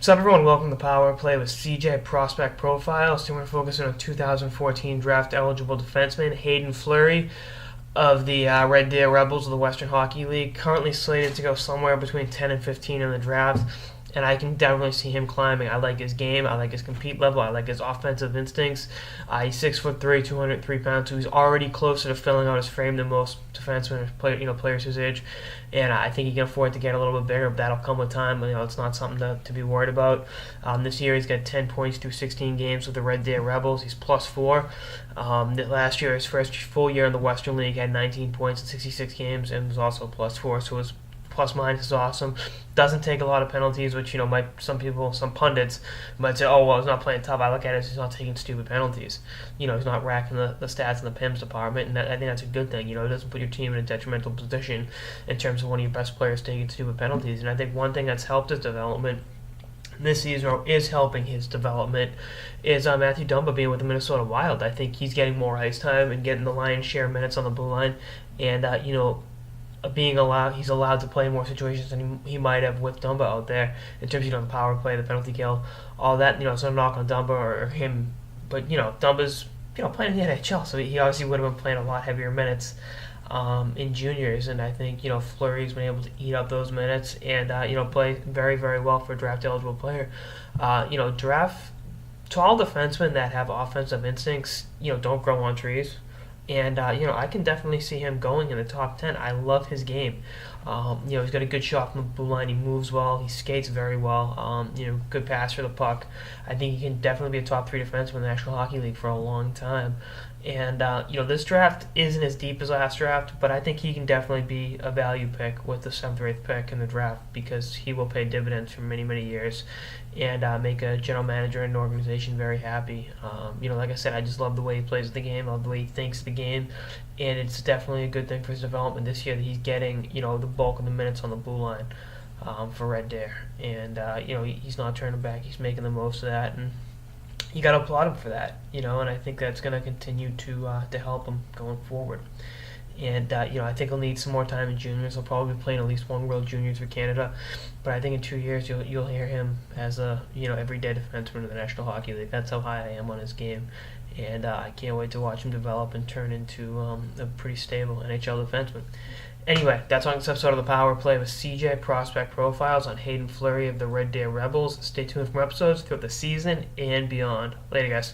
What's up, everyone? Welcome to Power Play with CJ Prospect Profiles. Today we're focusing on 2014 draft eligible defenseman Haydn Fleury of the Red Deer Rebels of the Western Hockey League. Currently slated to go somewhere between 10 and 15 in the draft, and I can definitely see him climbing. I like his game. I like his compete level. I like his offensive instincts. He's 6'3", 203 pounds, so he's already closer to filling out his frame than most defensemen, players his age. And I think he can afford to get a little bit bigger, but that'll come with time. It's not something to be worried about. This year he's got 10 points through 16 games with the Red Deer Rebels. He's +4. Last year, his first full year in the Western League, had 19 points in 66 games and was also +4. So his plus minus is awesome. Doesn't take a lot of penalties, which some pundits might say, oh well, he's not playing tough. I look at it as he's not taking stupid penalties. He's not racking the stats in the PIMS department, and I think that's a good thing. It doesn't put your team in a detrimental position in terms of one of your best players taking stupid penalties. And I think one thing that's helped his development this season, or is helping his development, is Matthew Dumba being with the Minnesota Wild. I think he's getting more ice time and getting the lion's share of minutes on the blue line, and he's allowed to play in more situations than he might have with Dumba out there in terms of the power play, the penalty kill, all that. It's no knock on Dumba or him, but Dumba's playing in the NHL, so he obviously would have been playing a lot heavier minutes in juniors, and I think Fleury's been able to eat up those minutes and play very, very well for a draft eligible player. Draft tall defensemen that have offensive instincts don't grow on trees. And, I can definitely see him going in the top 10. I love his game. He's got a good shot from the blue line. He moves well. He skates very well. Good pass for the puck. I think he can definitely be a top 3 defenseman in the National Hockey League for a long time. And, this draft isn't as deep as last draft, but I think he can definitely be a value pick with the 7th or 8th pick in the draft because he will pay dividends for many, many years and make a general manager and an organization very happy. Like I said, I just love the way he plays the game. I love the way he thinks the game, and it's definitely a good thing for his development this year that he's getting, the bulk of the minutes on the blue line for Red Deer. And, he's not turning back. He's making the most of that, and you got to applaud him for that, and I think that's going to continue to help him going forward. And, I think he'll need some more time in juniors. He'll probably be playing at least one World Juniors for Canada. But I think in 2 years you'll hear him as a, everyday defenseman in the National Hockey League. That's how high I am on his game. And I can't wait to watch him develop and turn into a pretty stable NHL defenseman. Anyway, that's on this episode of the Power Play with CJ Prospect Profiles on Haydn Fleury of the Red Deer Rebels. Stay tuned for more episodes throughout the season and beyond. Later, guys.